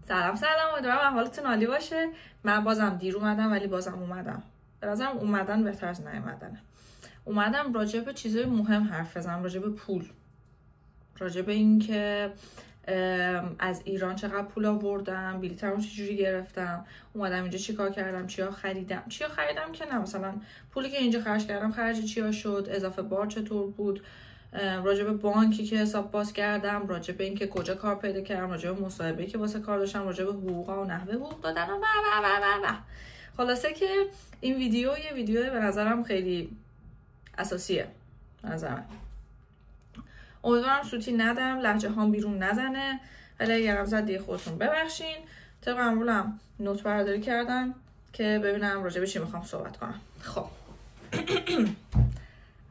سلام امیدوارم احوالتون عالی باشه. من بازم دیر اومدم ولی بازم اومدم. به نظرم اومدن بهتر از نیومدنه. اومدم راجع به چیزای مهم حرف بزنم، راجع به پول، راجع به این که از ایران چقدر پول آوردم، بلیطمو چجوری گرفتم، اومدم اینجا چیکار کردم، چیا خریدم که نه، مثلا پولی که اینجا خرج کردم خرج چیا شد، اضافه بار چطور بود، راجع به بانکی که حساب باز کردم، راجع به اینکه کجا کار پیدا کردم، راجع به مصاحبه‌ای که واسه کار داشتم، راجع به حقوقا و نحوه حقوق دادن و خلاصه که این یه ویدیو به نظرم خیلی اساسیه. به نظرم امیدوارم سوتی ندم، لهجه هام بیرون نزنه، ولی اگرم زد دیگه خودتون ببخشین. طبق معمولم نوت برداری کردم که ببینم راجع به چی میخوام صحبت کنم. خب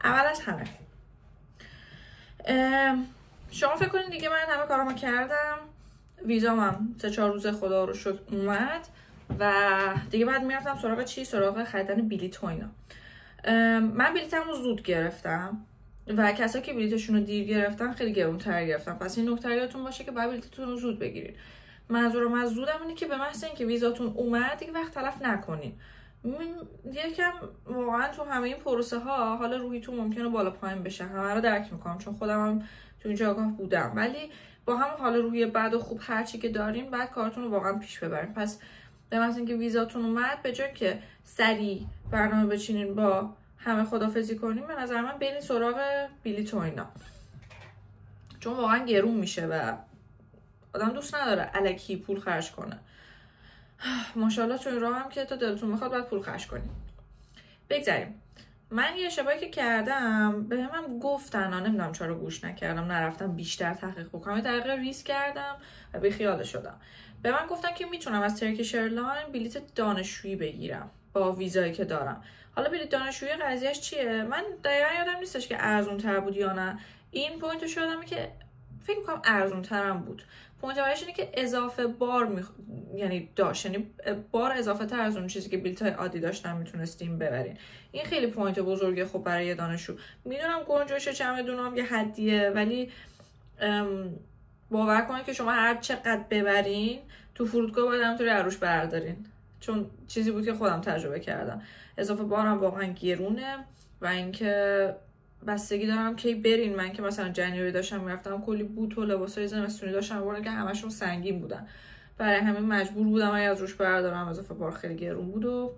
اول از همه شما فکر کنید دیگه من همه کارامو کردم، ویزامم 3-4 روز خدا رو شکر اومد و دیگه بعد میرفتم سراغ چی؟ سراغ خریدن بلیط و اینا. من بلیطمو زود گرفتم و کسایی که بلیطشون رو دیر گرفتن خیلی گرون‌تر گرفتن. پس این نکته یادتون باشه که باید بلیطتون رو زود بگیرید. منظورم از زودم اینه که به محض اینکه ویزاتون اومد دیگه وقت تلف نکنین. یکم واقعا تو همه این پروسه ها حال روحیتون ممکنه بالا پایین بشه، همه رو درک میکنم چون خودم هم تو این جایگاه بودم، ولی با هم حال روحی بد و خوب هر چی که دارین بعد کارتون رو واقعا پیش ببرین. پس به محض اینکه ویزاتون اومد به جای که سریع برنامه بچینین با همه خدافظی کنیم، به نظر من برین سراغ بلیط و اینا، چون واقعا گرون میشه و آدم دوست نداره الکی پول خرج کنه. ماشاءالله تو این راه هم که تا دلتون میخواد باید پول خرج کنیم. بگذاریم. من یه اشتباهی که کردم به هم گفتن، نمیدونم چرا گوش نکردم، نرفتم بیشتر تحقیق بکنم، یه دقیقه ریسک کردم و بی خیال شدم. به من گفتن که میتونم از ترکیش ایرلاین بلیط دانشجویی بگیرم با ویزایی که دارم. حالا بلیط دانشجویی قضیهش چیه؟ من دقیقا یادم نیستش که ارزون تر بود یا نه. این پوینتش یادمه که فکر میکنم ارزون ترم بود. پوینت اولش اینه که اضافه بار یعنی داشت، یعنی بار اضافه تر از اون چیزی که بلیط‌های عادی داشتن میتونستیم ببرین. این خیلی پوینت بزرگه خب برای دانشجو. میدونم گنجایش چمدونام یه حدیه، ولی باور کنید که شما هر چقدر ببرین تو فرودگاه باید همونطوری عروش بردارین، چون چیزی بود که خودم تجربه کردم. اضافه بارم واقعا گرونه و اینکه بستگی دارم کی برین. من که مثلا جنوری داشتم میرفتم کلی بوت و لباسای زمستونی داشتم بردم که همشون سنگین بودن، برای همین مجبور بودم از روش بردارم. اضافه بار خیلی گرون بود و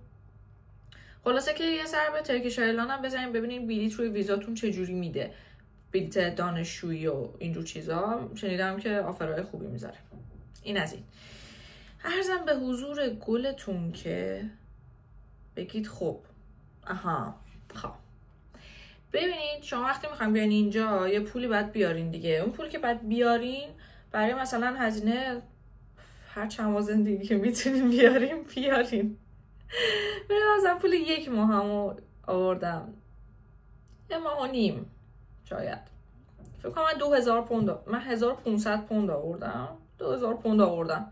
خلاصه که یه سر به ترکیش ایرلاین هم بزنین ببینین بلیط روی ویزاتون چه جوری میده، بلیط دانشجویی و اینجور چیزا. شنیدم که آفرهای خوبی میذاره. این از این. عرضم به حضور گلتون که بگید خب خب ببینید شما وقتی میخوایم بیاین اینجا یه پولی باید بیارین دیگه. اون پولی که باید بیارین برای مثلا هزینه هر چند ماه زندگی که میتونین بیارین. من مثلا پول 1 ماه همو آوردم، 1.5 ماه شاید. فکر کنم من 2000 پوند، من 1500 پوند آوردم، 2000 پوند آوردم،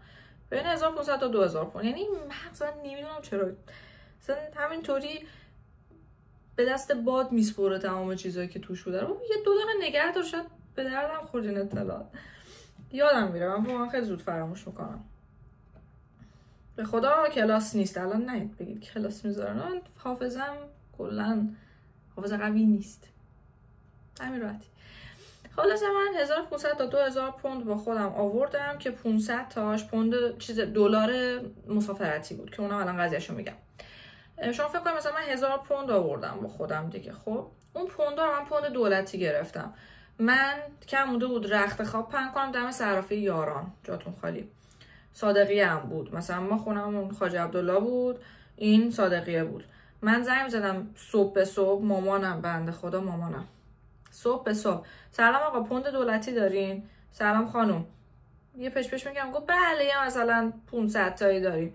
بین 1500 تا 2000 پوند. یعنی مثلا نمیدونم چرا مثلا همینطوری به دست باد میسپره تمام چیزایی که توش بوده. یه 2 دقیقه نگه دار شاید به دردم خورد این اطلاعات. یادم میره، من واقعا خیلی زود فراموش میکنم. به خدا کلاس نیست الان، نه بگید کلاس میذارن، حافظم کلا حافظه قوی نیست، همین راحتی. خلاص من 1500 تا 2000 پوند با خودم آوردم که 500 تاش پوند چیز دلار مسافرتی بود که اونم الان قضیهشو میگم. شما فکر کنید مثلا من 1000 پوند آوردم با خودم دیگه. خب اون پوند رو من پوند دولتی گرفتم. من کم مونده بود رخت خواب پهن کنم دم صرافی یاران، جاتون خالی. صادقیه هم بود، مثلا ما خونمون خواجه عبدالله بود، این صادقیه بود. من زنگ زدم صبح به صبح، مامانم بنده خدا مامانم صبح به صبح، سلام آقا پوند دولتی دارین؟ سلام خانم. یه پش میگم گفت بله یه مثلا 500 تایی داریم.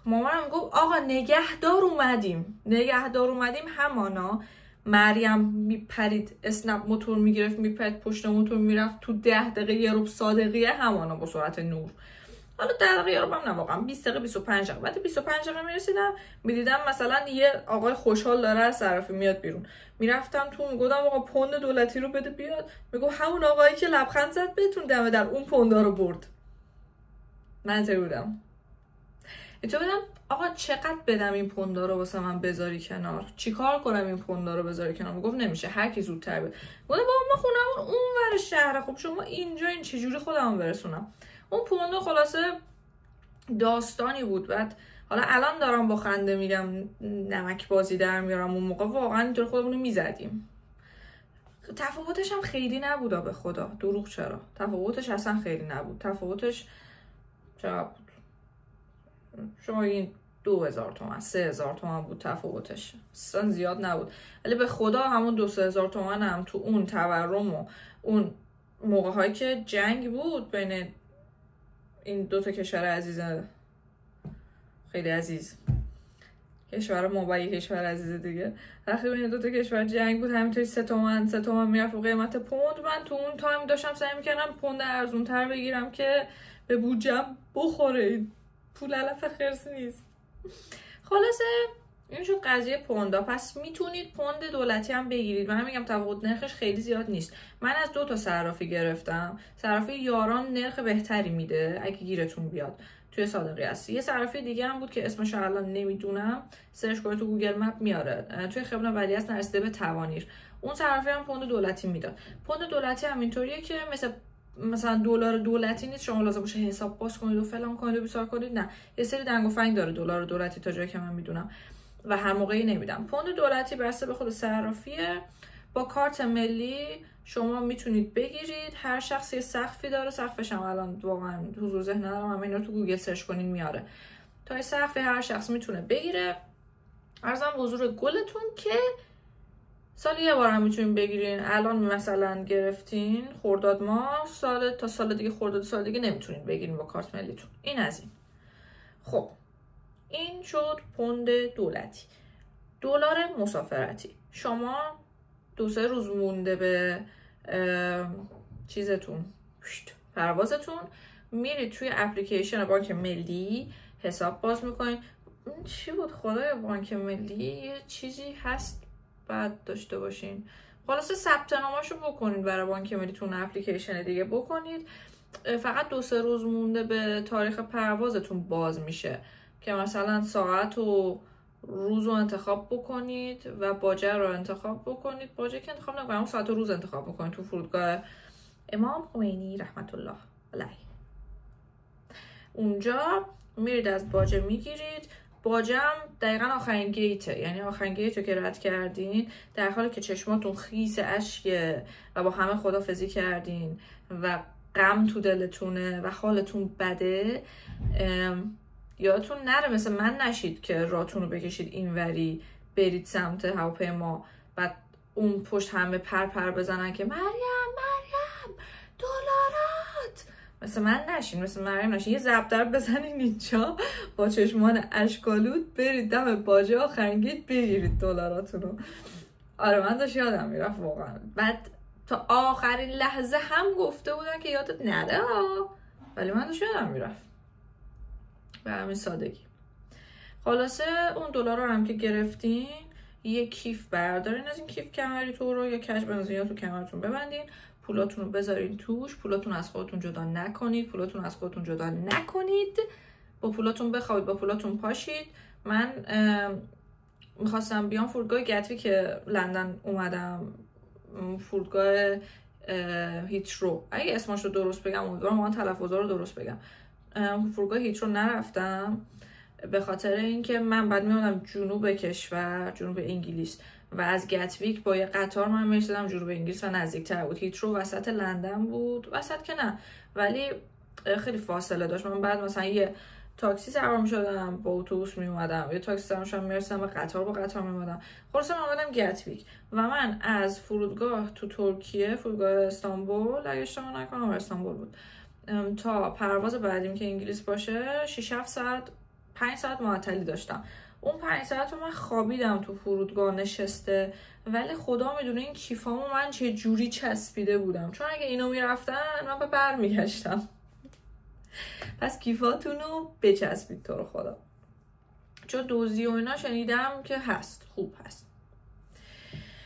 مامانم گفت آقا نگهدار اومدیم همانا. مریم میپرید اسنپ موتور میگرفت میپرید پشت موتور میرفت تو 10 دقیقه یه روب صادقیه همانا با سرعت نور. حالا 10 دقیقه یه روب هم نه، واقعا 20 دقیقه 25 دقیقه. بعد 25 دقیقه میرسیدم میدیدم مثلا یه آقای خوشحال داره از صرافی میاد بیرون. میرفتم تو میگفتم آقا پوند دولتی رو بده بیاد، میگه همون آقایی که لبخند زد بهتون دمه در اون پوندا رو برد. من اینطوری بودم آقا چقدر بدم این پوندا رو واسه من بذاری کنار، چیکار کنم این پوندا رو بذاری کنار؟ میگفت نمیشه، هر کی زودتر بده. گفتم بابا ما خونمون اون ور شهر، خب شما اینجا، این چجوری خودمون برسونم؟ اون پوندا خلاصه داستانی بود. بعد حالا الان دارم با خنده میگم نمک بازی در میارم، اون موقع واقعا اینطور خودمون رو میزدیم. تفاوتش هم خیلی نبود به خدا، دروغ چرا، تفاوتش اصلا خیلی نبود. تفاوتش چقدر بود؟ شما این 2000 تومن 3000 تومن بود تفاوتش، اصلا زیاد نبود. ولی به خدا همون 2-3 هزار تومن هم تو اون تورم و اون موقع هایی که جنگ بود بین این دوتا کشور عزیز، خیلی عزیز، کشور ما با کشور عزیز دیگه، وقتی بین دوتا کشور جنگ بود همینطوری 3 تومن میرفت و قیمت پوند. من تو اون تایم داشتم سعی میکردم پوند ارزون تر بگیرم که به بودجم بخوره، پول علف خرس نیست. خلاصه این شد قضیه پوندا. پس میتونید پوند دولتی هم بگیرید. من میگم تفاوت نرخش خیلی زیاد نیست. من از 2 تا صرافی گرفتم. صرافی یاران نرخ بهتری میده اگه گیرتون بیاد، توی صادقی هست. یه صرافی دیگه هم بود که اسمش الان نمیدونم، سرچ کنید تو گوگل مپ میاره، توی خیابون ولیعصر نرسیده به توانیر. اون صرافی هم پوند دولتی میداد. پوند دولتی هم اینطوریه که مثلا دلار دولتی نیست شما لازم باشه حساب باز کنید و فلان کنید و بیسار کنید، نه، یه سری دنگ و فنگ داره دلار دولتی تا جایی که من میدونم و هر موقعی نمیدم. پوند دولتی بسته به خود صرافیه. با کارت ملی شما میتونید بگیرید. هر شخص یه سقفی داره، سقفش هم الان واقعا حضور ذهن ندارم، همه اینا رو تو گوگل سرچ کنین میاره. تا یه سقفی هر شخص میتونه بگیره. عرضم حضور گلتون که سالی یه بار هم میتونین بگیرین. الان مثلا گرفتین خرداد ماه، تا سال دیگه خرداد سال دیگه نمیتونین بگیرین با کارت ملیتون. این از این. خب این شد پوند دولتی. دلار مسافرتی، شما 2-3 روز مونده به چیزتون، پروازتون، میرید توی اپلیکیشن بانک ملی حساب باز میکنین. چی بود خدای بانک ملی؟ یه چیزی هست بعد داشته باشین. خلاصه ثبت نامه‌شو بکنید برای بانک ملیتون، اپلیکیشن دیگه بکنید. فقط 2-3 روز مونده به تاریخ پروازتون باز میشه که مثلا ساعت و روز رو انتخاب بکنید و باجه رو انتخاب بکنید. باجه که انتخاب نکنید، ساعت و روز انتخاب بکنید. تو فرودگاه امام خمینی رحمت الله علیه اونجا میرید از باجه میگیرید. باجه هم دقیقا آخرین گیته، یعنی آخرین گیت رو که رد کردین در حالی که چشماتون خیس اشکه و با همه خدافظی کردین و غم تو دلتونه و حالتون بده، یادتون نره مثل من نشید که راتون رو بکشید اینوری برید سمت هواپیما بعد اون پشت همه پر بزنن که مریم دلارات. مثل من نشین، مثل مریم نشین. یه ضربدر بزنین اینجا با چشمان اشکالود برید دم باجه آخرین گیت بگیرید دلاراتون رو. آره من داشت یادم میرفت واقعا. بعد تا آخرین لحظه هم گفته بودن که یادت نره، ولی من داشت یادم میرفت به همین سادگی. خلاصه اون دلار رو هم که گرفتین یه کیف بردارین، از این کیف کمری تو رو یا کش بنزین یا تو کمرتون ببندین، پولاتون رو بذارین توش. پولاتون از خودتون جدا نکنید، با پولاتون بخوابید، با پولاتون پاشید. من میخواستم بیام فرودگاه گتویک که لندن اومدم، فرودگاه هیترو، اگه اسمش رو درست بگم، امیدوارم من تلفظا رو درست بگم، فرودگاه هیترو نرفتم به خاطر اینکه من بعد میمونم جنوب کشور، جنوب انگلیس، و از گتویک با یه قطار من میرسیدم جنوب انگلیس و نزدیکتر بود. هیترو وسط لندن بود، وسط که نه ولی خیلی فاصله داشت. من بعد مثلا یه تاکسی سوار میشدم، با اتوبوس میومدم، یه تاکسی سوار میشدم میرسیدم به قطار، با قطار میومدم. خلاص من اومدم گتویک و من از فرودگاه تو ترکیه، فرودگاه استانبول اگه اشتباه نکنم استانبول بود، تا پرواز بعدیم که انگلیس باشه 6-7 ساعت 5 ساعت معطلی داشتم. اون 5 ساعت رو من خوابیدم تو فرودگاه نشسته، ولی خدا میدونه این کیفامو من چه جوری چسبیده بودم، چون اگه اینو میرفتن من به بر میگشتم. پس کیفاتونو بچسبید تو رو خدا، چون دوزی و اینا شنیدم که هست، خوب هست.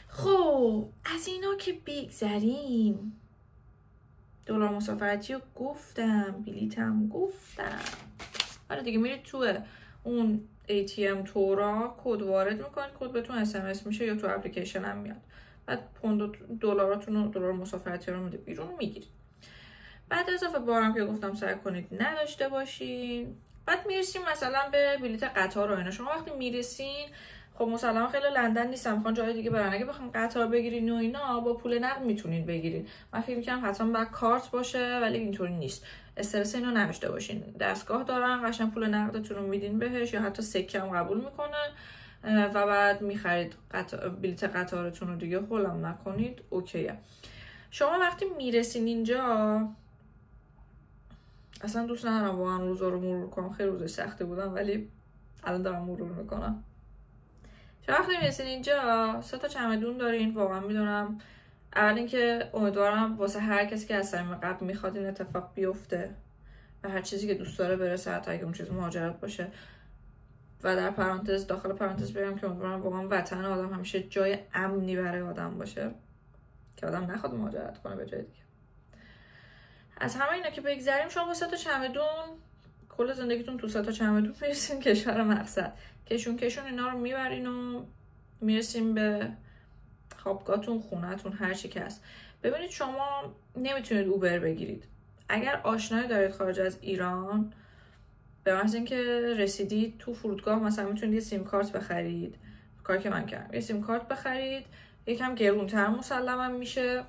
خب از اینا که بگذریم، دلار مسافرتی رو گفتم، بلیتم گفتم. آره دیگه، میرید تو اون ATM تورا کد وارد میکنید، کد بهتون SMS میشه یا تو اپلیکیشن هم میاد. بعد پوند دلاراتون و دلار مسافرتی رو میده بیرون میگیرید. بعد اضافه بارم که گفتم سعی کنید نداشته باشین. بعد میرسیم مثلا به بلیت قطار و اینا. شما وقتی میرسین خب مسلما خیلی لندن نیستم، میخوان جای دیگه برن، اگه بخوام قطار بگیرین و اینا با پول نقد میتونین بگیرین. من فکر می‌کنم حتما باید کارت باشه، ولی اینطوری نیست. استرس اینو نداشته باشین، دستگاه دارن قشنگ پول نقدتون رو میدین بهش، یا حتی سکه هم قبول میکنه و بعد میخرید بلیت قطارتون رو دیگه. هولم نکنید، اوکیه. شما وقتی میرسین اینجا، اصلا دوست ندارم واقعا روزا رو مرور کنم، خیلی روز سختی بودم ولی الان دارم مرور میکنم. شما وقتی میرسین اینجا 3 تا چمدون دارین. واقعا میدونم اول اینکه امیدوارم واسه هر کسی که از صمیم قلب میخواد این اتفاق بیفته و هر چیزی که دوست داره برسه، حتی اگه اون چیز مهاجرت باشه. و در پرانتز، داخل پرانتز بگم که امیدوارم واقعا وطن آدم همیشه جای امنی برای آدم باشه که آدم نخواد مهاجرت کنه به جای دیگه. از همه اینا که بگذریم، شما با 3 تا چمدون کل زندگیتون تو 3 تا چمدون میرسین کشور مقصد. کشون اینا رو میبرین و میرسیم به خوابگاهتون، خونه‌تون، هر چی که هست. ببینید شما نمیتونید اوبر بگیرید. اگر آشنایی دارید خارج از ایران، به محض اینکه رسیدید تو فرودگاه مثلا میتونید یه سیم کارت بخرید. کاری که من کردم، یه سیم کارت بخرید، یکم گرونتر مسلما میشه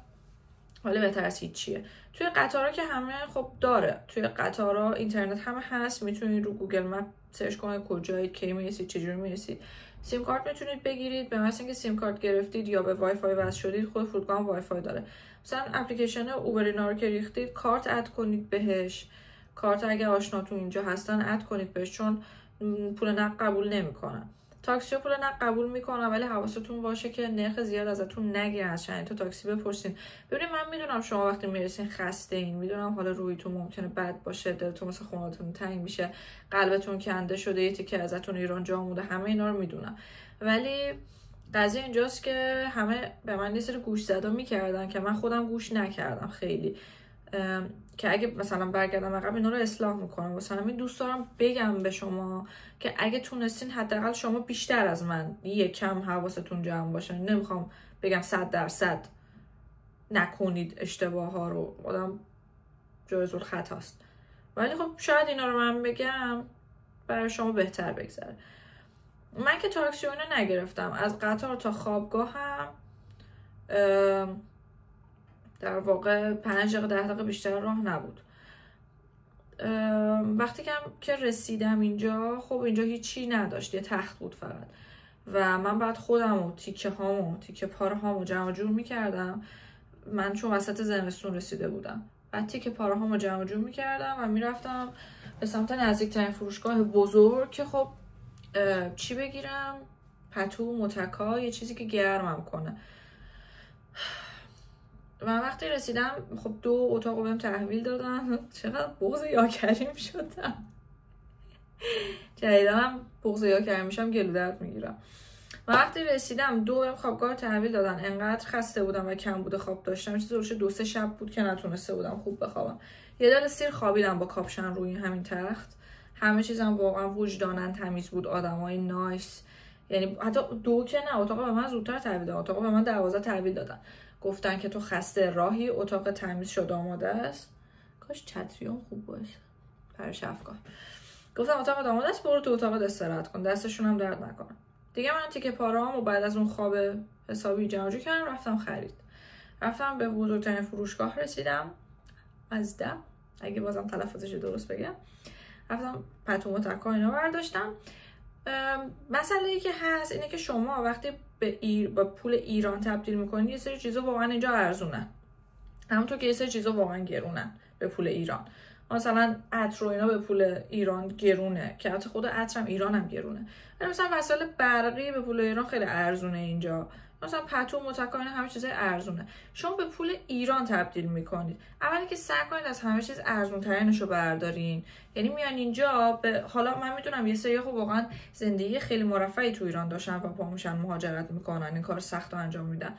ولی بهتر از هیچیه. توی قطارها که همه خب داره، توی قطارها اینترنت همه هست، میتونید رو گوگل مپ سرچ کنید کجایید، کی میرسید، چجوری میرسید. سیم کارت میتونید بگیرید. به مثلا اینکه سیم کارت گرفتید یا به وای فای وصل شدید، خود فرودگاه هم وای فای داره. مثلا اپلیکیشن اوبر اینا رو که ریختید، کارت اد کنید بهش. کارت اگه آشناتون اینجا هستن اد کنید بهش، چون پول نقد قبول نمیکنن. تاکسی پول نقد قبول میکنن ولی حواستون باشه که نرخ زیاد ازتون نگیرن، از چند تا تاکسی بپرسین. ببینید من میدونم شما وقتی میرسین خسته این، میدونم حالا رویتون ممکنه بد باشه، دلتون مثل خونتون تنگ میشه، قلبتون کنده شده، یه تیکه ازتون ایران جا مونده، همه اینا رو میدونم. ولی قضیه اینجاست که همه به من یه سری گوش زدا میکردن که من خودم گوش نکردم خیلی، که اگه مثلا برگردم عقب اینا رو اصلاح میکنم. واسه همین دوست دارم بگم به شما که اگه تونستین حداقل شما بیشتر از من یکم حواستون جمع باشه. نمیخوام بگم 100% نکنید اشتباه ها رو، آدم جایز الخطاست، ولی خب شاید اینا رو من بگم برای شما بهتر بگذره. من که تاکسی اینا نگرفتم، از قطار تا خوابگاه هم در واقع 5 دقیقه 10 دقیقه بیشتر راه نبود. وقتی که رسیدم اینجا، خب اینجا هیچی نداشت، یه تخت بود فقط و من بعد خودم و تیکه پاره هامو جمع جور میکردم. من چون وسط زمستون رسیده بودم، بعد تیکه پاره هامو جمع جور میکردم و میرفتم به سمت نزدیکترین فروشگاه بزرگ که خب چی بگیرم، پتو، متکا، یه چیزی که گرمم کنه. من وقتی رسیدم خب 2 اتاق رو بهم تحویل دادن. چقدر بغض یا کریم شدم، جدیدم بغض یا کریم میشم، گلو درد میگیرم. من وقتی رسیدم 2 بهم خوابگاه رو تحویل دادن. انقدر خسته بودم و کم بوده خواب داشتم، چیزی 2-3 شب بود که نتونسته بودم خوب بخوابم. یه دل سیر خوابیدم با کاپشن روی همین تخت. همه چیزم واقعا وجدانن تمیز بود، آدمای نایس. یعنی حتی 2 که نه، اتاق به من زودتر تحویل دادن، اتاق به من 12 تحویل دادن. گفتن که تو خسته راهی، اتاق تمیز شده آماده است. کاش چتریام خوب باشه برای شفقا. گفتم اتاق آماده است، برو تو اتاق استراحت کن، دستشون هم درد نکنه. دیگه من تیکه پاره‌ام و بعد از اون خواب حسابی جمع جور کردم، رفتم خرید. رفتم به بزرگترین فروشگاه رسیدم، از اگه بازم تلفظش درست بگم. رفتم پتو متکا اینا برداشتم. مسئله ای که هست اینه که شما وقتی با پول ایران تبدیل میکنید، یه سری چیزا واقعا اینجا ارزونن، همونطور که یه سری چیزا واقعا گرونن به پول ایران. مثلا عطر و اینا به پول ایران گرونه، که حتی خود عطرم ایران هم گرونه. مثلا وسایل برقی به پول ایران خیلی ارزونه اینجا. مثلا پتو، متکا، اینا همه چیزای ارزونه. شما به پول ایران تبدیل میکنید، اولی که سعی کنید از همه چیز ارزون ترینشو بردارین. یعنی میان اینجا حالا من میدونم یه سری خب واقعا زندگی خیلی مرفهی تو ایران داشتن و پا میشن مهاجرت میکنن، این کار سختو انجام میدن.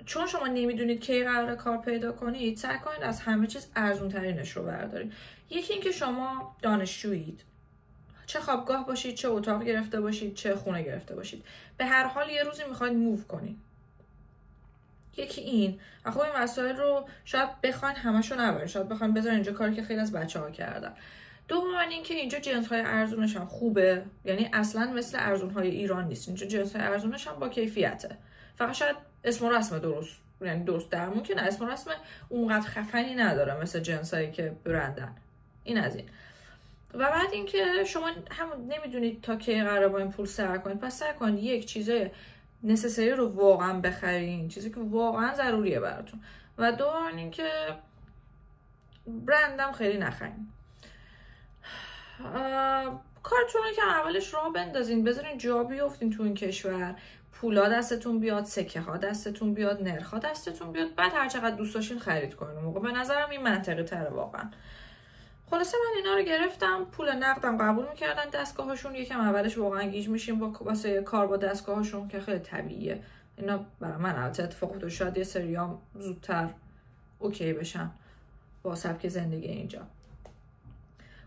چون شما نمیدونید کی قراره کار پیدا کنید، سعی کنید از همه چیز ارزون ترینش رو بردارید. یکی اینکه شما دانشجویید، چه خوابگاه باشید، چه اتاق گرفته باشید، چه خونه گرفته باشید، به هر حال یه روزی میخواید موو کنید. یکی این. خب این مسائل رو شاید بخواید همشو نبرید، شاید بخواید بذارید اینجا کاری که خیلی از بچه‌ها کردن. دوم اینکه اینجا جنس‌های ارزونش هم خوبه، یعنی اصلا مثل ارزون‌های ایران نیست. اینجا جنس‌های ارزونش هم با کیفیته. فقط شاید اسم و رسم درست، یعنی درست درمون که نه، اسم و رسم اونقدر خفنی نداره مثل جنسایی که برندن. این از این. و بعد اینکه شما همون نمیدونید تا کی قراره با این پول سر کنید، پس سعی کنید یک چیزای نسسری رو واقعا بخرین، چیزی که واقعا ضروریه براتون. و دوم اینکه برندم خیلی نخرین. کارتون رو که اولش راه بندازین، بذارین جا بیافتین تو این کشور، پولا دستتون بیاد، سکه ها دستتون بیاد، نرخ ها دستتون بیاد، بعد هر چقدر دوست داشتین خرید کنین. موقع به نظرم این منطقی تره واقعا. خلاصه من اینا رو گرفتم، پول نقدم قبول میکردن دستگاهاشون. یکم اولش واقعا گیج میشیم واسه کار با دستگاهاشون که خیلی طبیعیه. اینا برای من البته اتفاق افتاد، شاید یه سریام زودتر اوکی بشن با سبک زندگی اینجا.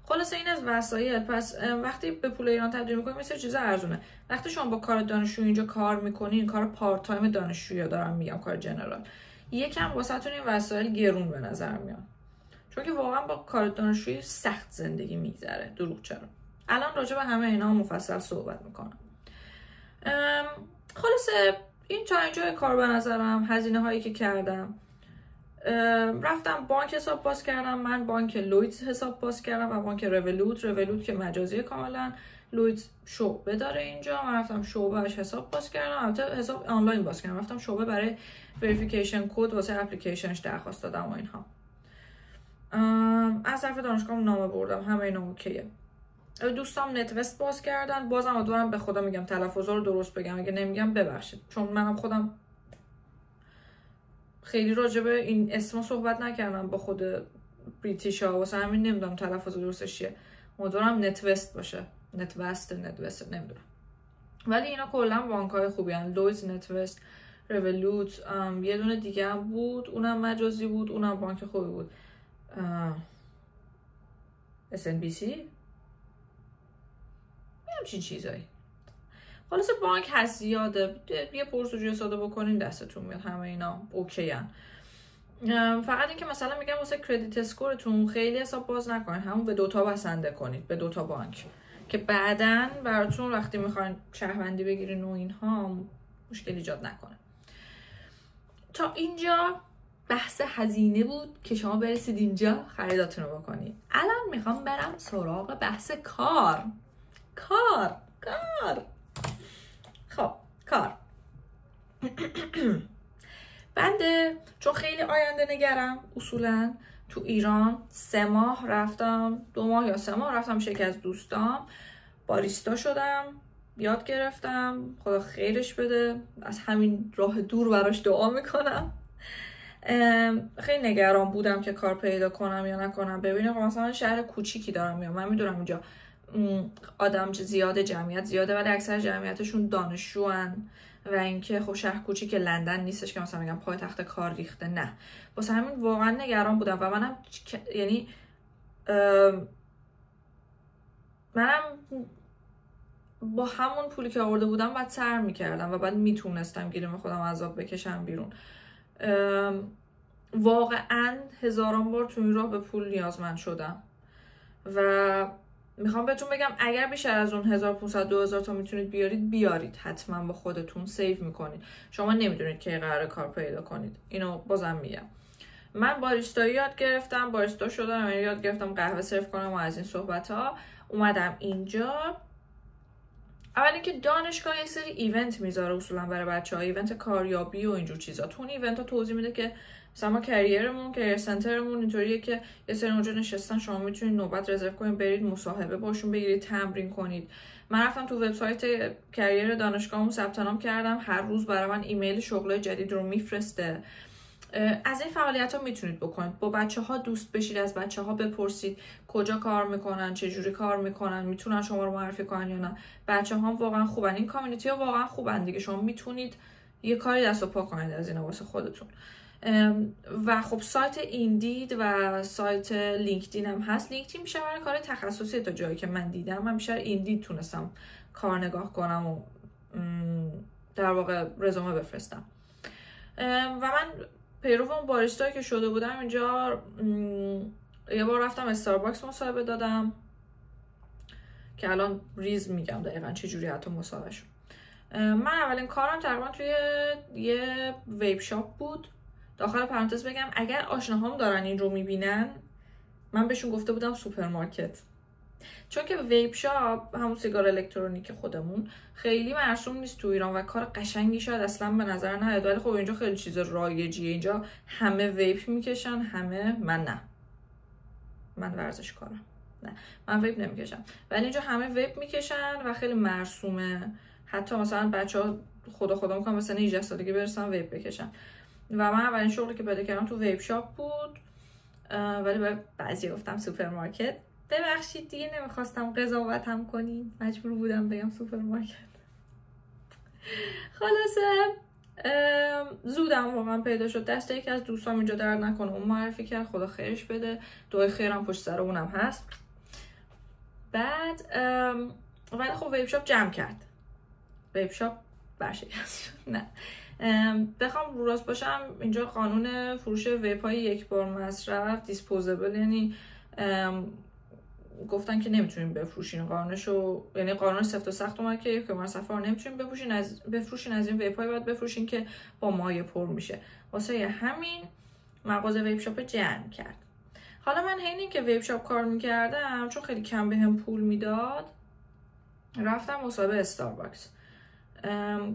خلاصه این از وسایل. پس وقتی به پول ایران تبدیل میکنیم مثل چیز ارزونه. وقتی شما با کار دانشجو اینجا کار میکنین، کار پارت تایم دانشجویی دارم میگم، کار جنرال، یکم واسهتون این وسایل گرون به نظر میاد، چون که واقعا با کار دانشجویی سخت زندگی میگذره. دروغ چرا؟ الان راجع به همه اینا مفصل صحبت میکنم. خلاصه این تا اینجا کار به نظرم. هزینه هایی که کردم، رفتم بانک حساب باز کردم. من بانک لویدز حساب باز کردم و بانک رولوت که مجازی کاملا، لویدز شعبه داره اینجا. من رفتم شعبهش حساب باز کردم، البته حساب آنلاین باز کردم. رفتم شعبه برای وریفیکیشن کد واسه اپلیکیشنش درخواست دادم و اینها. از طرف دانشگاهم نامه بردم، همه اینا اوکیه. دوستام نتوست باز کردن. بازم امیدوارم به خدا میگم تلفظا رو درست بگم، اگه نمیگم ببخشید، چون منم خودم خیلی راجبه این اسم صحبت نکردم با خود بریتیش ها، واسه همین نمیدونم تلفظ درستش چیه. امیدوارم نتوست باشه، نتوست نمیدونم. ولی اینا کلا بانک‌های خوبی ان. لویدز، نتوست، رولوت، یه دونه دیگه هم بود، اونم مجازی بود، اونم بانک خوبی بود. SNBC همچین چیزایی. خلاصه بانک هست زیاده، یه پرسجوی ساده بکنین دستتون میاد، همه اینا اوکی ان. فقط اینکه مثلا میگم واسه کردیت اسکورتون خیلی حساب باز نکنین، همون به دوتا بسنده کنید، به دوتا بانک، که بعدن براتون وقتی میخواین شهروندی بگیرین و اینها مشکل ایجاد نکنه. تا اینجا بحث هزینه بود که شما برسید اینجا خریداتون رو بکنید. الان میخوام برم سراغ بحث کار. خب کار بنده چون خیلی آینده نگرم اصولا، تو ایران 3 ماه رفتم، 2 ماه یا 3 ماه رفتم شرکت از دوستام، باریستا شدم، یاد گرفتم، خدا خیرش بده، از همین راه دور براش دعا میکنم. خیلی نگران بودم که کار پیدا کنم یا نکنم. ببینید مثلا شهر کوچیکی دارم میام، من میدونم اینجا آدم زیاده، جمعیت زیاده، ولی اکثر جمعیتشون دانشجوان و اینکه خب شهر کوچیک لندن نیستش که مثلا میگم پایتخت کار ریخته، نه. واسه همین واقعا نگران بودم و منم یعنی منم با همون پولی که آورده بودم بعد سر میکردم و بعد میتونستم گیرم خودم عذاب بکشم بیرون. واقعا هزاران بار تو این راه به پول نیازمند شدم و میخوام بهتون بگم اگر بیشتر از اون 1500-2000 تا میتونید بیارید حتما با خودتون سیو میکنید. شما نمیدونید که قراره کار پیدا کنید. اینو بازم میگم. من باریستایی یاد گرفتم، باریستا شدم، یاد گرفتم قهوه سرو کنم و از این صحبت ها. اومدم اینجا. اول اینکه دانشگاه یه سری ایونت میذاره اصولا برای بچه‌ها، ایونت کاریابی و اینجور چیزا. تو اون ایونت ها توضیح میده که مثلا ما کریر سنترمون اینطوریه که یه سری اونجا نشستن، شما میتونید نوبت رزرو کنید، برید مصاحبه باشون بگیرید، تمرین کنید. من رفتم تو وبسایت کریر دانشگاهمون ثبت نام کردم، هر روز برای من ایمیل شغل جدید رو میفرسته. از این فعالیت ها میتونید بکنید، با بچه ها دوست بشید، از بچه ها بپرسید کجا کار میکنن، چه جوری کار میکنن، میتونن شما رو معرفی کنن یا نه. بچه ها واقعا خوبن، این کامیونیتی ها واقعا خوبن دیگه. شما میتونید یه کاری دست و پا کنید از اینا واسه خودتون. و خب سایت ایندید و سایت لینکدین هم هست. لینکدین میشه برای کار تخصصی تا جایی که من دیدم. من بیشتر ایندید تونستم کار نگاه کنم و در واقع رزومه بفرستم. و من پیرو اون باریستایی که شده بودم اینجا یه بار رفتم استارباکس مصاحبه دادم که الان ریز میگم دقیقا چه جوری حتی مصاحبه شد. من اولین کارم تقریبا توی یه ویب شاپ بود. داخل پرانتز بگم اگر آشناهام دارن این رو میبینن، من بهشون گفته بودم سوپرمارکت، چون که ویب شاپ همون سیگار الکترونیک خودمون خیلی مرسوم نیست تو ایران و کار قشنگی شاید اصلا به نظر نیاد، ولی خب اینجا خیلی چیز رایجیه. اینجا همه ویپ میکشن، همه. من نه، من ورزشکارم، نه من ویپ نمیکشم، ولی اینجا همه ویپ میکشن و خیلی مرسومه. حتی مثلا بچه‌ها خدا میکنن مثلا 18 سالگی برسن ویپ بکشن. و من اولین شغلی که پیدا کردم تو ویب شاپ بود، ولی به بعضی گفتم سوپرمارکت. ببخشید دیگه نمیخواستم قضاوتم کنین، مجبور بودم بگم سوپرمارکت. خلاصه زودم واقعا پیدا شد. دست یکی از دوستام اینجا درد نکنه اون معرفی کرد، خدا خیرش بده، دعای خیرم پشت سر اونم هست. بعد ولی خب ویب شاپ جمع کرد، ویب شاپ برشکست شد. نه بخوام رو راست باشم، اینجا قانون فروش ویب های یک بار مصرف دیسپوزبل، یعنی گفتن که نمیتونین بفروشین قانونشو، یعنی قانون سفت و سخت اومد که یک مصرف رو نمیتونین بفروشین از این ویب های باید بفروشین که با مایع پر میشه. واسه همین مغازه ویب شاپ جمع کرد. حالا من حین که ویب شاپ کار میکردم، چون خیلی کم بهم پول میداد، رفتم مصاحبه استارباکس.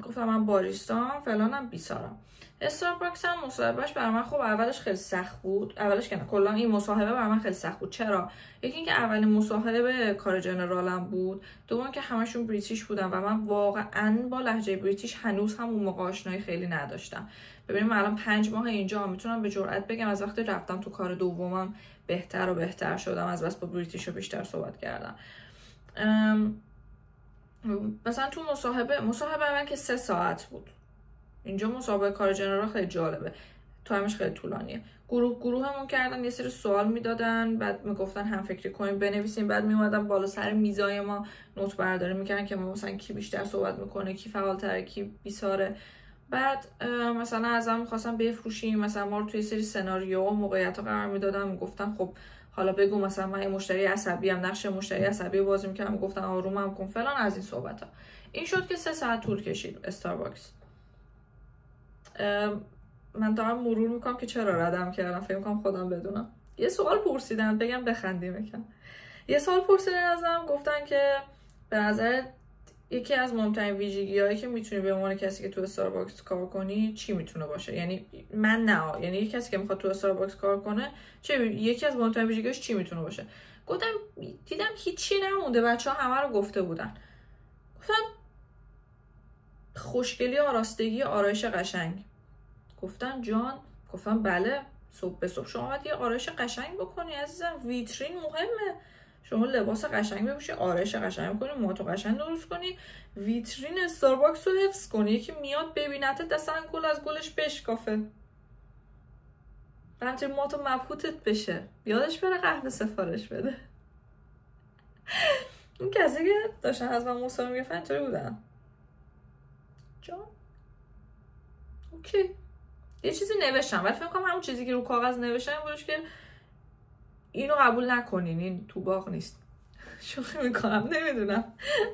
گفتم من باریستام فلانم بیسارم. استارباکس هم مصاحبهش برای من خب اولش خیلی سخت بود. اولش که نه، کلا این مصاحبه برای من خیلی سخت بود. چرا؟ یکی اینکه اولین مصاحبه کار جنرالم بود، دوم که همشون بریتیش بودن و من واقعا با لهجه بریتیش هنوز هم اون موقع آشنایی خیلی نداشتم. ببینیم من الان 5 ماه اینجا، میتونم به جرئت بگم از وقتی رفتم تو کار دومم بهتر و بهتر شدم، از بس با بریتیش رو بیشتر صحبت کردم. مثلا تو مصاحبه من که 3 ساعت بود. اینجا مصاحبه کار جنرال خیلی جالبه، تایمش خیلی طولانیه. گروهمون کردن، یه سری سوال میدادن، بعد میگفتن هم فکری کنیم بنویسیم، بعد میومدن بالا سر میزای ما نوت برداری میکردن که مثلا کی بیشتر صحبت میکنه، کی فعال‌تره، کی بیساره. بعد مثلا ازم می‌خواستن بفروشیم، مثلا ما رو توی سری سناریو و موقعیت‌ها قرار میدادن، میگفتن خب حالا بگو مثلا من یه مشتری عصبی ام، نقش مشتری عصبی بازی میکردم، گفتن آرومم کن فلان، از این صحبت‌ها. این شد که 3 ساعت طول کشید استارباکس. من دارم مرور میکنم که چرا ردم کردم، فکر میکنم خودم بدونم. یه سوال پرسیدن، بگم بخندیم یکم. یه سوال پرسیدن ازم، گفتن که به نظر یکی از مهمترین ویژگی‌هایی که میتونی به عنوان کسی که تو استارباکس کار کنی چی میتونه باشه؟ یعنی من نه، یعنی یکی کسی که میخواد تو استارباکس کار کنه یکی از مهمترین ویژگی‌هاش چی میتونه باشه؟ گفتم دیدم هیچی نمونده، بچه‌ها همه رو گفته بودن. گفتم خوشگلی، آراستگی، آرایش قشنگ. گفتن جان؟ گفتم بله، صبح به صبح شما باید یه آرایش قشنگ بکنی عزیزم، ویترین مهمه. شما لباس قشنگ بپوشی، آرایش قشنگ بکنی، موهاتو قشنگ درست کنی، ویترین استارباکس رو حفظ کنی، یکی میاد ببینته دستن گل از گلش بشکافه، همچنین موهاتو مبهوتت بشه، یادش بره قهوه سفارش بده. اون کسی که داشتن از من مصاحبه میگفتن اینطوری بودن. جان اوکی، یه چیزی نوشتم، ولی فکر کنم همون چیزی که رو کاغذ نوشتم بودش که اینو قبول نکنین، این تو باغ نیست. شوخی میکنم، نمیدونم،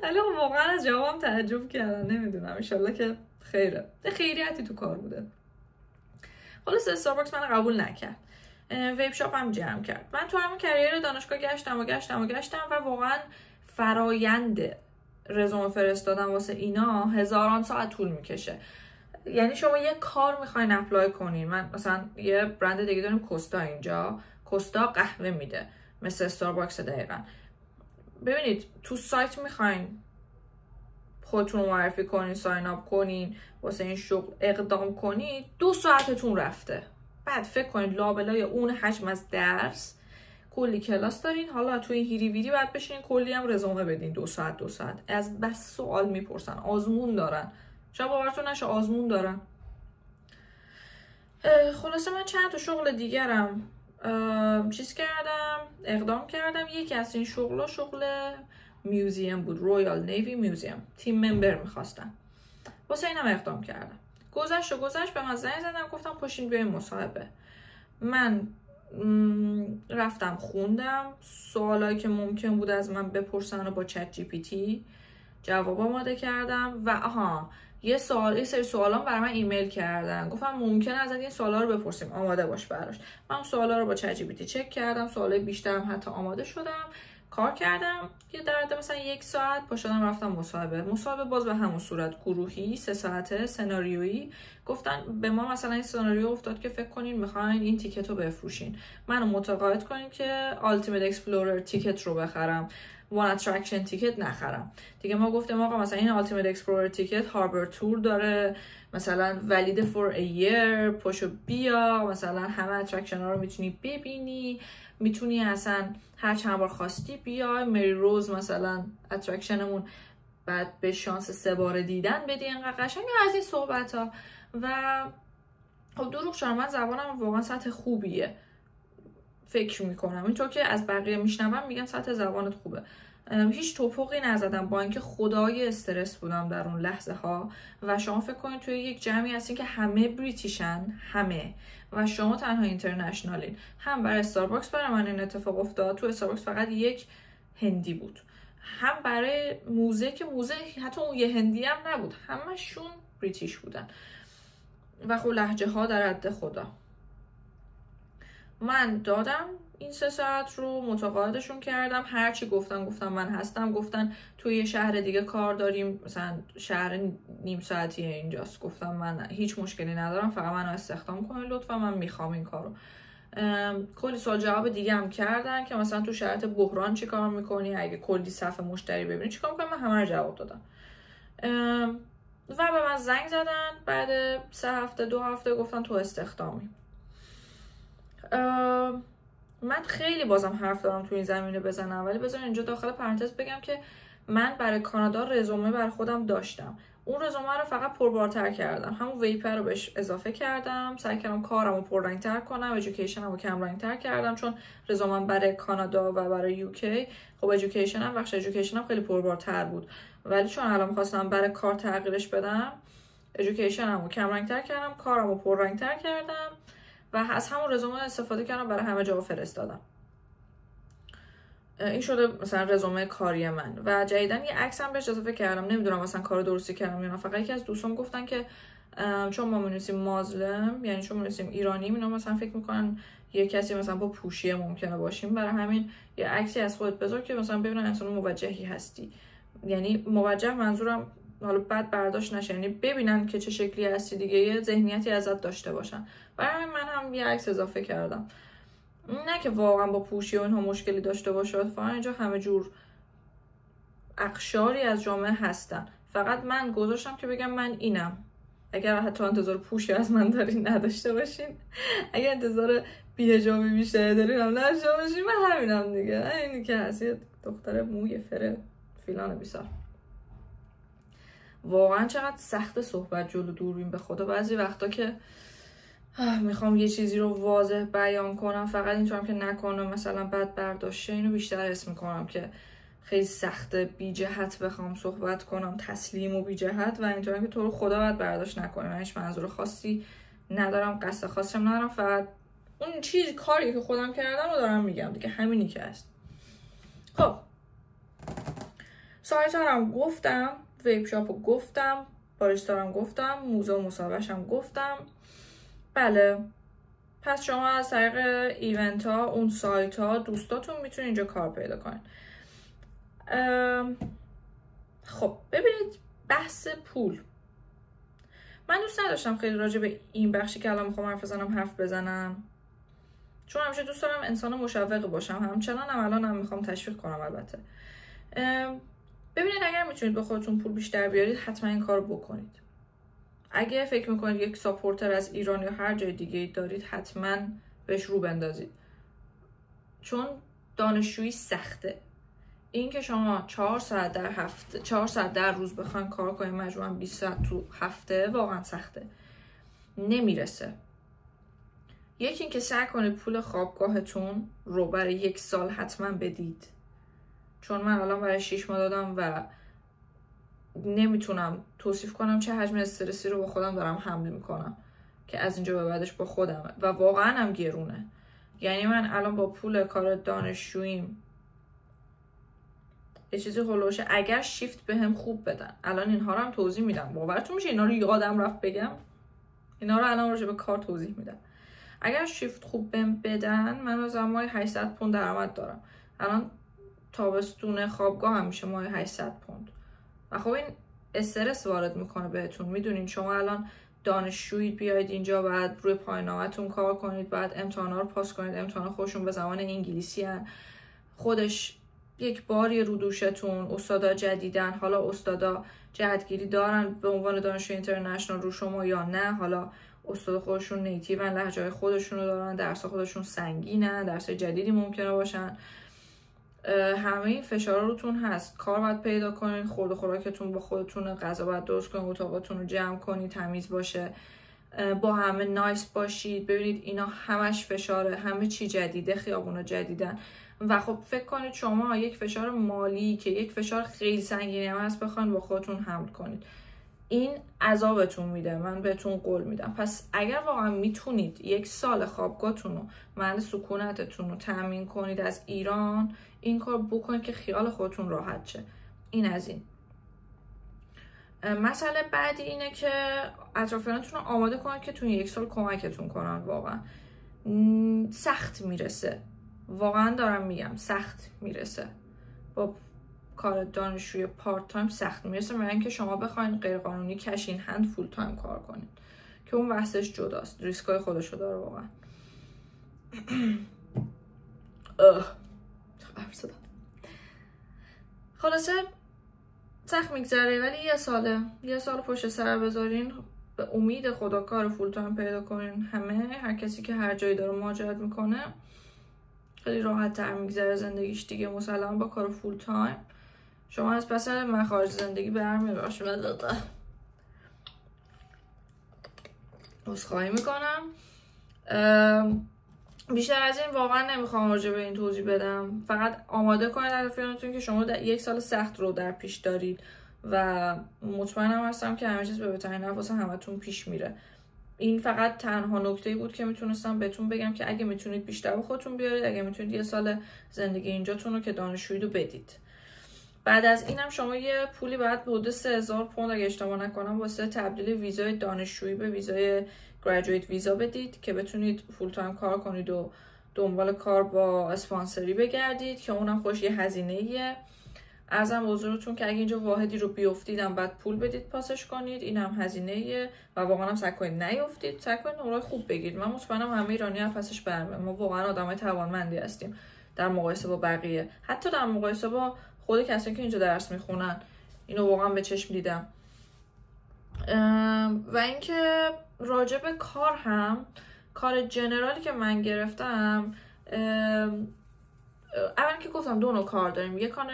ولی واقعا از جوابم تعجب کردم، نمیدونم، انشالله که خیره، خیریتی تو کار بوده. خلاص استارباکس من قبول نکرد، ویب شاپ هم جمع کرد. من تو همین کریر دانشگاه گشتم و واقعا فرایند رزومه فرستادن واسه اینا هزاران ساعت طول میکشه. یعنی شما یه کار میخواین اپلای کنین، من مثلا یه برند دیگه داریم کوستا، اینجا کوستا قهوه میده مثل استارباکس دقیقا. ببینید تو سایت میخواین خودتون معرفی کنین، ساین اپ کنین، واسه این شغل اقدام کنید، 2 ساعتتون رفته. بعد فکر کنید لابلای اون حجم از درس کلی کلاس دارین، حالا تو این هیری ویری بعد بشینین کلی هم رزومه بدین. 2 ساعت از بس سوال میپرسن، آزمون دارن، شاید باورتون نشه آزمون دارن. خلاصه من چند تا شغل دیگرم چیز کردم، اقدام کردم. یکی از این شغل میوزیم بود، رویال نیوی میوزیم، تیم ممبر میخواستم، واسه اینم اقدام کردم. گذشت به من زنگ زدن، گفتم پاشین بیاین مصاحبه. من رفتم خوندم سوالایی که ممکن بود از من بپرسن رو با چت جی پی تی جواب آماده کردم و یه سری سوالام برای من ایمیل کردن، گفتم ممکنه ازت این سوالا رو بپرسیم، آماده باش براش. من سوالا رو با چت جی پی تی چک کردم، سوالای بیشترم حتی آماده شدم، کار کردم. یه در مثلا 1 ساعت پاشدم رفتم مصاحبه باز به همون صورت، گروهی 3 ساعته، سناریویی. گفتن به ما مثلا این سناریو افتاد که فکر کنین میخواین این تیکت رو بفروشین، منو متقاعد کنین که التیمیت اکسپلورر تیکت رو بخرم، وان اترکشن تیکت نخرم دیگه. ما گفتیم آقا مثلا این التیمیت اکسپلورر تیکت هاربر تور داره، مثلا valid for a year، پاشو بیا، مثلا همه اترکشن ها رو میتونی ببینی، میتونی اصلا هر چند بار خواستی بیا. مری روز مثلا اترکشنمون بعد به شانس 3 بار دیدن بدی، انقدر قشنگ از این صحبت ها. و خب دروغ چرا، من زبانم واقعا سطح خوبیه فکر میکنم، اینطور که از بقیه میشنوم میگن سطح زبانت خوبه. هیچ توپقی نزدم، با اینکه خدای استرس بودم در اون لحظه ها. و شما فکر کنید توی یک جمعی هستین که همه بریتیشن، همه، و شما تنها اینترنشنالین. هم برای استارباکس برای من این اتفاق افتاد، تو استارباکس فقط یک هندی بود، هم برای موزه که موزه حتی اون یه هندی هم نبود، همشون بریتیش بودن و خب لهجه ها در حد خدا. من دادم این 3 ساعت رو، متقاعدشون کردم، هرچی گفتم من هستم. گفتن توی یه شهر دیگه کار داریم، مثلا شهر نیم ساعتیه اینجاست. گفتم من هیچ مشکلی ندارم، فقط منو استخدام کنید لطفا، من میخوام این کارو. کلی سوال جواب دیگه هم کردن که مثلا تو شرایط بحران چی کار میکنی، اگه کلی صف مشتری ببینی چی کار میکنی. من همه رو جواب دادم و به من زنگ زدن بعد 3 هفته 2 هفته، گفتن تو استخدامی. من خیلی بازم حرف دارم تو این زمینه بزنم، ولی بذار اینجا داخل پرانتز بگم که من برای کانادا رزومه برای خودم داشتم. اون رزومه رو فقط پربارتر کردم، همون ویپر رو بهش اضافه کردم، سعی کردم کارم رو پررنگ‌تر کنم، ادویکیشنم رو کم رنگ‌تر کردم، چون رزومم برای کانادا و برای یوکی خب ادویکیشنم بخش ادویکیشنم خیلی پربارتر بود، ولی چون الان می‌خواستم برای کار تغییرش بدم، ادویکیشنم رو کم رنگ‌تر کردم، کارم رو پررنگ‌تر کردم و از همون رزومه استفاده کردم برای همه جا فرستادم. این شده مثلا رزومه کاری من. و جدیدن یه عکس هم بهش اضافه کردم، نمیدونم مثلا کار درستی کردم یا نه، فقط یکی از دوستان گفتن که چون ما می‌نویسیم مازلم، یعنی چون می‌نویسیم ایرانی، اینا مثلا فکر می‌کنن یه کسی مثلا با پوشیه ممکنه باشیم، برای همین یه عکسی از خودت بذار که مثلا ببینن انسان موجهی هستی. یعنی موجه منظورم حالا بد برداشت نشه، یعنی ببینن که چه شکلی هستی دیگه، یه ذهنیتی ازت داشته باشن. برای من هم یه عکس اضافه کردم، نه که واقعا با پوشی و اینها مشکلی داشته باشه، فقط اینجا همه جور اقشاری از جامعه هستن، فقط من گذاشتم که بگم من اینم. اگر حتی انتظار پوشی از من دارین نداشته باشین، اگر انتظار بی‌حجابی بیشتر دارین هم نداشته باشین، من همینم دیگه، اینی که هست، یه دختر موی فره فیلان بیسار. واقعا چقدر سخت صحبت جلو دوربین، به خدا بعضی وقتا که میخوام یه چیزی رو واضح بیان کنم، فقط اینطورم که نکنم مثلا بد برداشته، اینو بیشتر حس میکنم که خیلی سخته بی جهت بخوام صحبت کنم، تسلیم و بی جهت، و اینطورم که تو رو خدا بد برداشت نکنم. من هیچ منظور خاصی ندارم، قصد خاصی هم ندارم، فقط اون کاری که خودم کردم رو دارم میگم دیگه، همینی که هست. خب سایتارم گفتم، ویب شاپو گفتم، باریستارم گفتم، موزه و مصاحبه‌شم گفتم. بله، پس شما از طریق ایونت ها، اون سایت ها، دوستاتون میتونید اینجا کار پیدا کنید. خب ببینید، بحث پول، من دوست نداشتم خیلی راجع به این بخشی که الان میخوام حرف بزنم، چون همیشه دوست دارم انسان مشوق باشم، همچنان هم الان هم میخوام تشویق کنم. البته ببینید، اگر میتونید به خودتون پول بیشتر بیارید، حتما این کار بکنید. اگه فکر میکنید یک ساپورتر از ایران یا هر جای دیگه دارید، حتما بهش رو بندازید، چون دانشجویی سخته. این که شما 4 ساعت در هفته 4 ساعت در روز بخواین کار کنین مجموعاً 20 ساعت تو هفته واقعا سخته، نمیرسه. یکی این که سعی کنید پول خوابگاهتون رو برای 1 سال حتما بدید، چون من الان برای 6 ماه دادم و نمیتونم توصیف کنم چه حجم استرسی رو با خودم دارم حمل میکنم که از اینجا به بعدش با خودمه و واقعا هم گرونه. یعنی من الان با پول کار دانشجوییم یه چیزی هلوشه، اگر شیفت به هم خوب بدن، الان اینها رو هم توضیح میدم، باورتون میشه اینا رو یادم رفت بگم، اینا رو الان راجع به کار توضیح میدم. اگر شیفت خوب بهم بدن من مثلا ماهی 800 پوند درآمد دارم، الان تابستون خوابگاه هم میشه ماهی 800 پوند و خب این استرس وارد میکنه بهتون. میدونین شما الان دانشجویید، بیاید اینجا بعد روی پایان‌نامه‌تون کار کنید، بعد امتحانا رو پاس کنید، امتحانا خودشون به زبان انگلیسی هن. خودش یک باری رو دوشتون، استادا جدیدن، حالا استادا جهتگیری دارن به عنوان دانشجوی اینترنشنال رو شما یا نه، حالا استاد خودشون نیتیون، لهجه‌های خودشون رو دارن، درس خودشون سنگینن، درس جدیدی ممکنه باشن، همه این فشارا روتون هست. کار باید پیدا کنین، خورد و خوراکتون با خودتون، غذا باید درست کنین، اتاقتون رو جمع کنید، تمیز باشه، با همه نایس باشید. ببینید اینا همش فشاره، همه چی جدیده، خیابونا جدیدن و خب فکر کنید شما یک فشار مالی که یک فشار خیلی سنگینی هم هست بخواید با خودتون حمل کنید، این عذابتون میده، من بهتون قول میدم. پس اگر واقعا میتونید 1 سال خوابگاهتون رو، محل سکونتتون رو تامین کنید از ایران، این کار بکنید که خیال خودتون راحت شه. این از این. مسئله بعدی اینه که اطرافیانتون رو آماده کنید که تو 1 سال کمکتون کنن. واقعا سخت میرسه، واقعا دارم میگم سخت میرسه، با کار دانشجوی پارت تایم سخت میرسه، برای اینکه شما بخواید غیرقانونی کشین هند فول تایم کار کنید که اون بحثش جداست، ریسکای خودشو داره واقعا. خلاصه سخت میگذره، ولی 1 سال پشت سر بذارین، به امید خدا کار فول تایم پیدا کنین. هر کسی که هر جایی داره مهاجرت میکنه خیلی راحت تر میگذره زندگیش دیگه، مسلما با کار فول تایم. شما از پس مخارج زندگی برمیاد. عذرخواهی میکنم، بیشتر از این واقعا نمیخوام راجع به این توضیح بدم. فقط آماده کنید اطرافیانتون که شما 1 سال سخت رو در پیش دارید و مطمئنم هستم که همه چیز به بهترین نفس همتون پیش میره. این فقط تنها نکته‌ای بود که میتونستم بهتون بگم که اگه میتونید بیشتر به خودتون بیارید، اگه میتونید 1 سال زندگی اینجاتون رو که دانشجویی رو بدید. بعد از اینم شما یه پولی باید حدود 3000 پوند اگه اشتباه نکنم واسه تبدیل ویزای دانشجویی به ویزای گریجویت ویزا بدید که بتونید فول تایم کار کنید و دنبال کار با اسپانسری بگردید که اونم خوش یه هزینه‌ایه. ارزم به حضورتون که اگه اینجا واحدی رو بیافتیدم بعد پول بدید پاسش کنید، اینم هزینه‌ایه و واقعا هم سعی کنید نیافتید، سعی کنید نمره خوب بگیرید. من مطمئنم همه ایرانی‌ها پسش برمیاد، ما واقعا آدمای توانمندی هستیم در مقایسه با بقیه، حتی در مقایسه با خود کسایی که اینجا درس میخونن. اینو واقعا به چشم دیدم. و اینکه راجع به کار هم، کار جنرالی که من گرفتم، اول که گفتم 2 نوع کار داریم. یک کار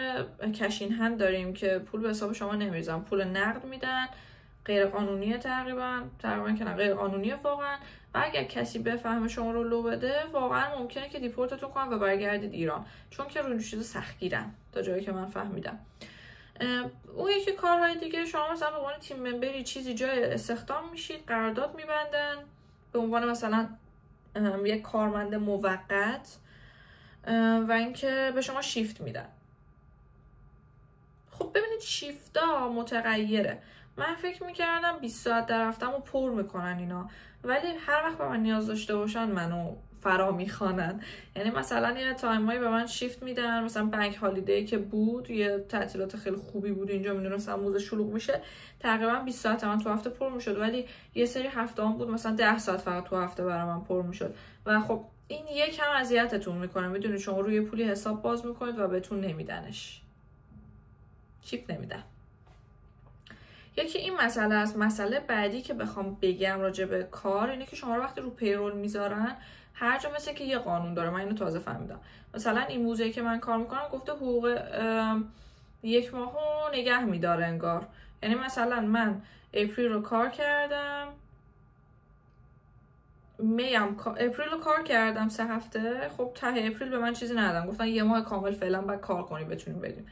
کشین هند داریم که پول به حساب شما نمیریزن، پول نقد میدن، غیر قانونیه تقریبا که نه غیر قانونیه واقعا، و اگر کسی بفهمه شما رو لو بده واقعا ممکنه که دیپورتتون کنن و برگردید ایران، چون که روی چیز سختگیرن تا جایی که من فهمیدم. اون یکی کارهای دیگه شما مثلا به عنوان تیم ممبری چیزی جای استخدام میشید، قرارداد میبندن به عنوان مثلا یک کارمند موقت و اینکه به شما شیفت میدن. خب ببینید شیفتا متغیره. من فکر میکردم 20 ساعت در هفته‌مو پر میکنن اینا، ولی هر وقت به من نیاز داشته باشن منو فرا میخوانن. یعنی مثلا یه تایمایی به من شیفت میدن، مثلا بانک هالیدی که بود، یه تعطیلات خیلی خوبی بود اینجا، میدونستم موزه شلوغ میشه، تقریبا 20 ساعت من تو هفته پر میشد، ولی یه سری هفته‌ام بود مثلا 10 ساعت فقط تو هفته برای من پر میشد و خب این یکم اذیتتون میکنه. میدونید شما روی پولی حساب باز میکنید و بهتون نمیدنش، شیفت نمیدن. یکی این مسئله است. مسئله بعدی که بخوام بگم راجع به کار اینه که شما رو وقتی رو پیرول میذارن هر جا مثل که یه قانون داره. من اینو تازه فهمیدم. مثلا این موزه که من کار میکنم گفته حقوق 1 ماهو نگه میداره انگار. یعنی مثلا من اپریل رو کار کردم، اپریل رو کار کردم 3 هفته، خب ته اپریل به من چیزی ندادن، گفتن 1 ماه کامل فعلا باید کار کنی بتونیم بدیم.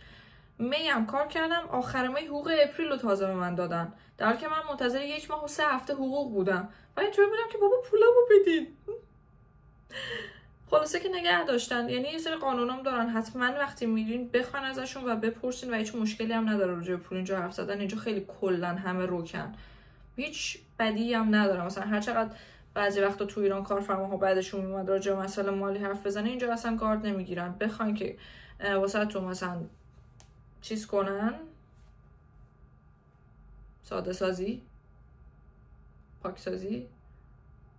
می هم کار کردم، آخر می حقوق اپریل رو تازه به من دادن، در حالی که من منتظر 1 ماه و 3 هفته حقوق بودم و اینطوری بودم که بابا پولمو بدین. خلاصه که نگه داشتن. یعنی یه سری قانونام دارن، حتما وقتی میرین بخوان ازشون و بپرسین و هیچ مشکلی هم نداره راجع به پول اینجا حرف زدن. اینجا خیلی کلا همه روکن، هیچ بدی هم نداره. مثلا هر چقدر بعضی وقتا تو ایران کارفرماها بعدشون میومد راجع به مسائل مالی حرف بزنه، اینجا اصلا گارد نمیگیرن. بخواین که واسهتون مثلا چیز کنن، ساده سازی، پاک سازی،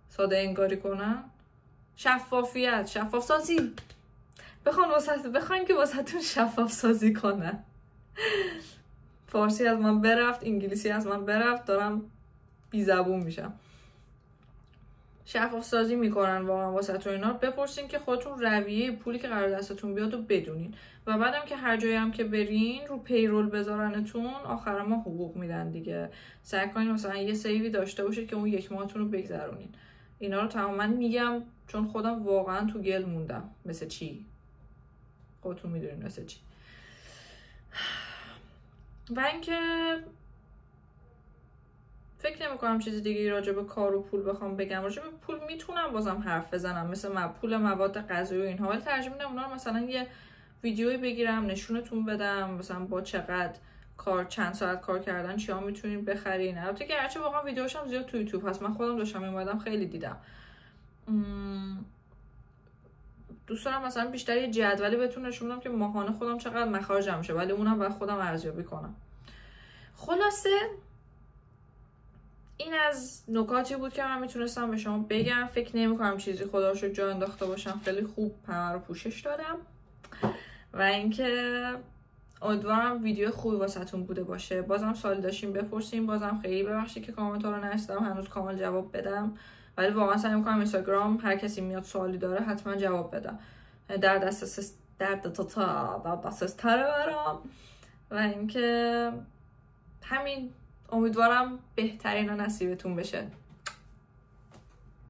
ساده انگاری کنن، شفاف سازی، بخواین که واسهتون شفاف سازی کنن. فارسی از من برفت، انگلیسی از من برفت، دارم بی زبون میشم. شفاف سازی میکنن واقعا واسهتون. اینا رو بپرسین که خودتون رویه پولی که قرار دستتون بیاد رو بدونین و بعدم که هر جایی هم که برین رو پیرول بذارنتون آخر ما حقوق میدن دیگه. سعی کنین مثلا یه سیوی داشته باشید که اون 1 ماهتون رو بگذرونین. اینا رو تماما میگم چون خودم واقعا تو گل موندم. مثل چی؟ خودتون میدونین مثل چی. و اینکه فکر نمی‌کنم چیز دیگه راجع به کار و پول بخوام بگم. راجع به پول میتونم بازم حرف بزنم، مثل پول مواد غذایی و اینها، ولی ترجیح میدم اونا رو مثلا یه ویدیویی بگیرم نشونتون بدم، مثلا با چقدر کار، چند ساعت کار کردن چیا میتونین بخرین. البته که هرچی واقعا ویدیوهاش هم زیاد تو یوتیوب هست، من خودم داشتم میومدم خیلی دیدم. دوست دارم مثلا بیشتر یه جدولی بهتون نشون بدم که ماهانه خودم چقدر مخارجم میشه، ولی اونم باید خودم ارزیابی کنم. خلاصه این از نکاتی بود که من میتونستم به شما بگم. فکر نمی‌کنم چیزی خدا رو شکر جا انداخته باشم، خیلی خوب همه رو پوشش دادم و اینکه امیدوارم ویدیو خوبی واسهتون بوده باشه. بازم سوالی داشتین بپرسین، بازم خیلی ببخشید که کامنت‌ها رو نشدم هنوز کامل جواب بدم، ولی واقعا سعی می‌کنم اینستاگرام هر کسی میاد سوالی داره حتما جواب بدم. در دسترس تره برام و اینکه همین. امیدوارم بهترین و نصیبتون بشه.